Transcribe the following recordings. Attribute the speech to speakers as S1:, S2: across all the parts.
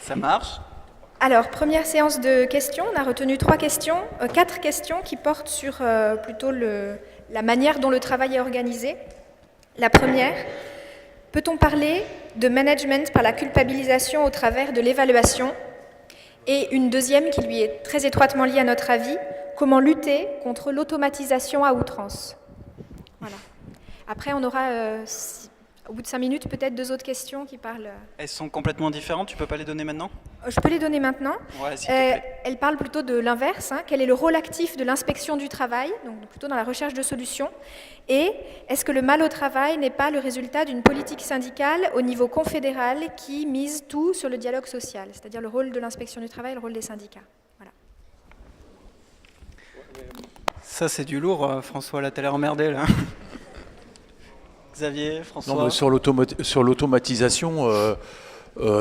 S1: Ça marche.
S2: Alors, première séance de questions. On a retenu 4 questions qui portent sur plutôt la manière dont le travail est organisé. La première, peut-on parler de management par la culpabilisation au travers de l'évaluation? Et une deuxième qui lui est très étroitement liée à notre avis, comment lutter contre l'automatisation à outrance? Voilà. Après, on aura, au bout de 5 minutes, peut-être 2 autres questions qui parlent...
S1: Elles sont complètement différentes, tu peux pas les donner maintenant?
S2: Je peux les donner maintenant.
S1: Ouais, s'il te plaît.
S2: Elle parle plutôt de l'inverse. Quel est le rôle actif de l'inspection du travail, donc plutôt dans la recherche de solutions? Et est-ce que le mal au travail n'est pas le résultat d'une politique syndicale au niveau confédéral qui mise tout sur le dialogue social, c'est-à-dire le rôle de l'inspection du travail et le rôle des syndicats? Voilà.
S1: Ça, c'est du lourd, François, là, t'as l'air emmerdé, là. Xavier, François?
S3: Non, mais sur l'automatisation,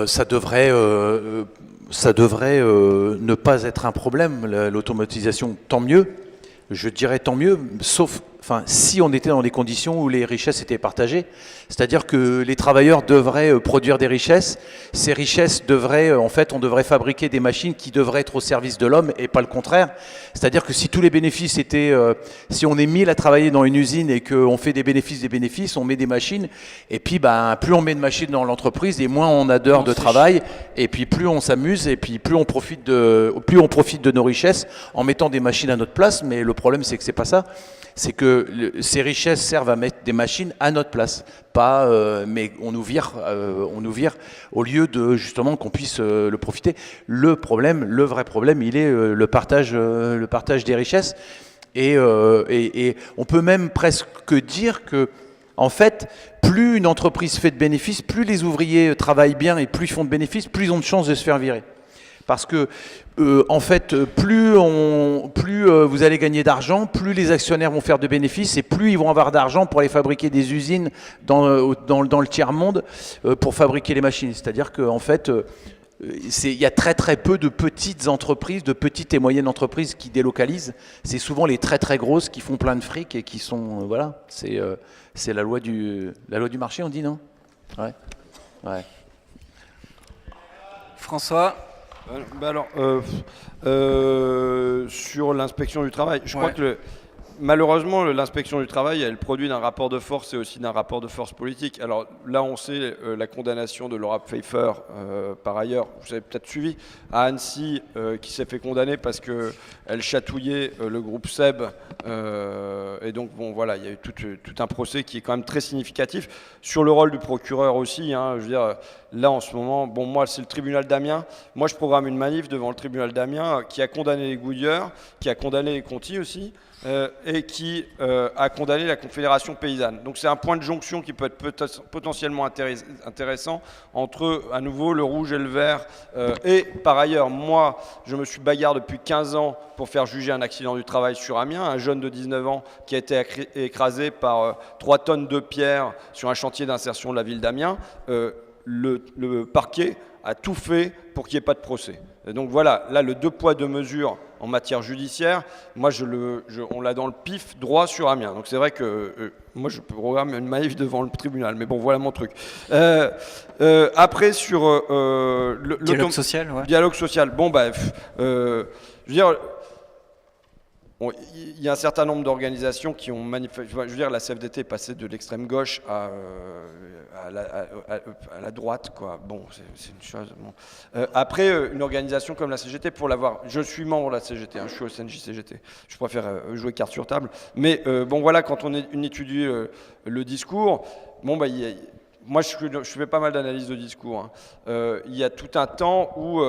S3: ça devrait ne pas être un problème, l'automatisation. Tant mieux, je dirais tant mieux, sauf si on était dans des conditions où les richesses étaient partagées. C'est-à-dire que les travailleurs devraient produire des richesses. Ces richesses devraient, on devrait fabriquer des machines qui devraient être au service de l'homme et pas le contraire. C'est-à-dire que si tous les bénéfices étaient, si on est 1000 à travailler dans une usine et qu'on fait des bénéfices, on met des machines. Et puis, plus on met de machines dans l'entreprise et moins on a d'heures de travail. Et puis plus on s'amuse et puis plus on profite de nos richesses en mettant des machines à notre place. Mais le problème, c'est que c'est pas ça. C'est que ces richesses servent à mettre des machines à notre place, mais on nous vire au lieu de justement qu'on puisse le profiter. Le vrai problème, il est le partage des richesses. Et on peut même presque dire que, en fait, plus une entreprise fait de bénéfices, plus les ouvriers travaillent bien et plus ils font de bénéfices, plus ils ont de chances de se faire virer. Parce que, en fait, plus vous allez gagner d'argent, plus les actionnaires vont faire de bénéfices et plus ils vont avoir d'argent pour aller fabriquer des usines dans le tiers-monde pour fabriquer les machines. C'est-à-dire qu'en fait, il y a très très peu de petites entreprises, de petites et moyennes entreprises qui délocalisent. C'est souvent les très très grosses qui font plein de fric et qui sont... voilà, c'est la loi du marché, on dit, non? Ouais.
S1: François?
S4: Sur l'inspection du travail, je crois que malheureusement l'inspection du travail, elle produit d'un rapport de force et aussi d'un rapport de force politique. Alors là, on sait la condamnation de Laura Pfeiffer, par ailleurs, vous avez peut-être suivi, à Annecy, qui s'est fait condamner parce qu'elle chatouillait le groupe SEB. Et donc, bon, voilà, il y a eu tout un procès qui est quand même très significatif. Sur le rôle du procureur aussi, je veux dire, là en ce moment, bon, moi c'est le tribunal d'Amiens. Moi je programme une manif devant le tribunal d'Amiens qui a condamné les Gouilleurs, qui a condamné les Conti aussi, et qui a condamné la Confédération paysanne. Donc c'est un point de jonction qui peut être potentiellement intéressant entre à nouveau le rouge et le vert. Et par ailleurs, moi je me suis bagarre depuis 15 ans pour faire juger un accident du travail sur Amiens, un jeune de 19 ans qui a été écrasé par 3 tonnes de pierre sur un chantier d'insertion de la ville d'Amiens. Le parquet a tout fait pour qu'il n'y ait pas de procès. Et donc voilà, là le 2 poids 2 mesures en matière judiciaire, moi on l'a dans le pif droit sur Amiens. Donc c'est vrai que moi je peux programmer une manif devant le tribunal, mais bon voilà mon truc. Après sur le
S1: dialogue social, ouais.
S4: Dialogue social, bon je veux dire... Il y a un certain nombre d'organisations qui ont manifesté. Je veux dire, la CFDT est passée de l'extrême gauche à la droite, quoi. Bon, c'est une chose. Bon. Après, une organisation comme la CGT, pour l'avoir. Je suis membre de la CGT, je suis au CNJ-CGT. Je préfère jouer carte sur table. Mais bon, voilà, quand on étudie le discours, bon, moi, je fais pas mal d'analyses de discours. Il y a tout un temps où,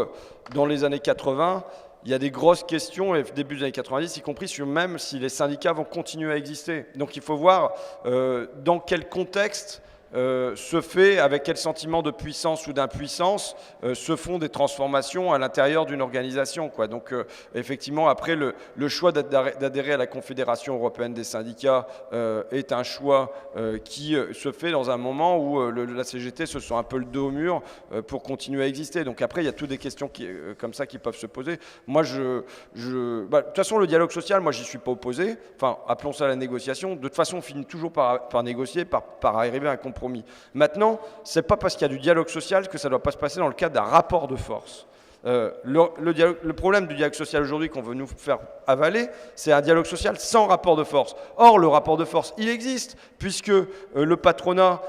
S4: dans les années 80, il y a des grosses questions, et début des années 90, y compris sur même si les syndicats vont continuer à exister. Donc il faut voir dans quel contexte se fait, avec quel sentiment de puissance ou d'impuissance se font des transformations à l'intérieur d'une organisation, quoi. Donc effectivement, après, le choix d'adhérer à la Confédération européenne des syndicats est un choix qui se fait dans un moment où la CGT se sent un peu le dos au mur pour continuer à exister. Donc après, il y a toutes des questions comme ça qui peuvent se poser. Moi, de toute façon, le dialogue social, moi, j'y suis pas opposé. Enfin, appelons ça la négociation. De toute façon, on finit toujours par négocier, par arriver à un compromis compromis. Maintenant, c'est pas parce qu'il y a du dialogue social que ça ne doit pas se passer dans le cadre d'un rapport de force. Le problème du dialogue social aujourd'hui qu'on veut nous faire avaler, c'est un dialogue social sans rapport de force. Or, le rapport de force, il existe, puisque le patronat,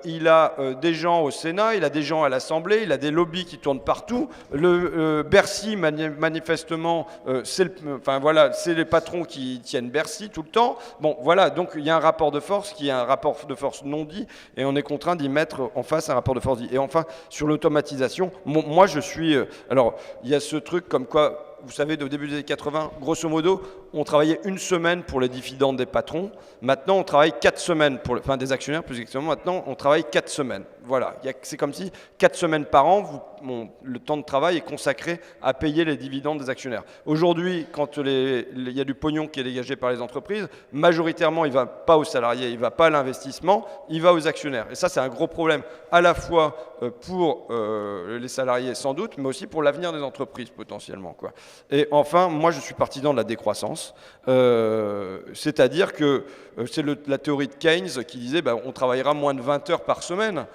S4: il a des gens au Sénat, il a des gens à l'Assemblée, il a des lobbies qui tournent partout. Bercy, manifestement, c'est les patrons qui tiennent Bercy tout le temps. Bon, voilà, donc il y a un rapport de force qui est un rapport de force non dit, et on est contraint d'y mettre en face un rapport de force dit. Et enfin, sur l'automatisation, moi je suis... alors, il y a ce truc comme quoi... Vous savez, au début des années 80, grosso modo, on travaillait une semaine pour les dividendes des patrons. Maintenant, on travaille 4 semaines pour des actionnaires, plus exactement. Maintenant, on travaille 4 semaines. Voilà, c'est comme si 4 semaines par an, le temps de travail est consacré à payer les dividendes des actionnaires. Aujourd'hui, quand il y a du pognon qui est dégagé par les entreprises, majoritairement, il ne va pas aux salariés, il ne va pas à l'investissement, il va aux actionnaires. Et ça, c'est un gros problème, à la fois pour les salariés sans doute, mais aussi pour l'avenir des entreprises potentiellement, quoi. Et enfin, moi je suis partisan de la décroissance, c'est-à-dire que c'est la théorie de Keynes qui disait on travaillera moins de 20 heures par semaine,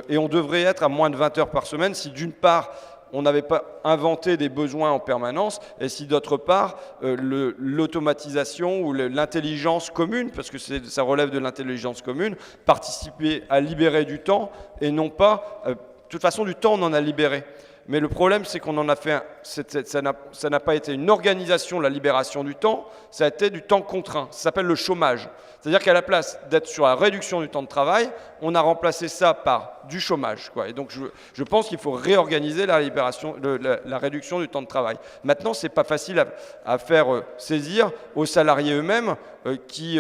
S4: et on devrait être à moins de 20 heures par semaine si d'une part on n'avait pas inventé des besoins en permanence, et si d'autre part, l'automatisation ou l'intelligence commune, parce que ça relève de l'intelligence commune, participait à libérer du temps, et non pas... de toute façon, du temps, on en a libéré. Mais le problème, c'est qu'on en a fait ça n'a pas été une organisation de la libération du temps, ça a été du temps contraint. Ça s'appelle le chômage. C'est-à-dire qu'à la place d'être sur la réduction du temps de travail, on a remplacé ça par du chômage, quoi. Et donc je pense qu'il faut réorganiser la réduction du temps de travail. Maintenant, c'est pas facile à faire saisir aux salariés eux-mêmes qui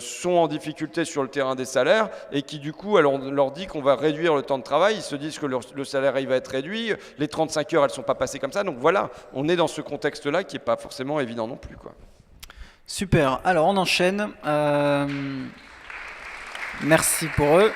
S4: sont en difficulté sur le terrain des salaires et qui du coup, alors, on leur dit qu'on va réduire le temps de travail, ils se disent que le salaire il va être réduit, les 35 heures elles sont pas passées comme ça, donc voilà, on est dans ce contexte-là qui n'est pas forcément évident non plus, quoi.
S1: Super, alors on enchaîne. Merci pour eux.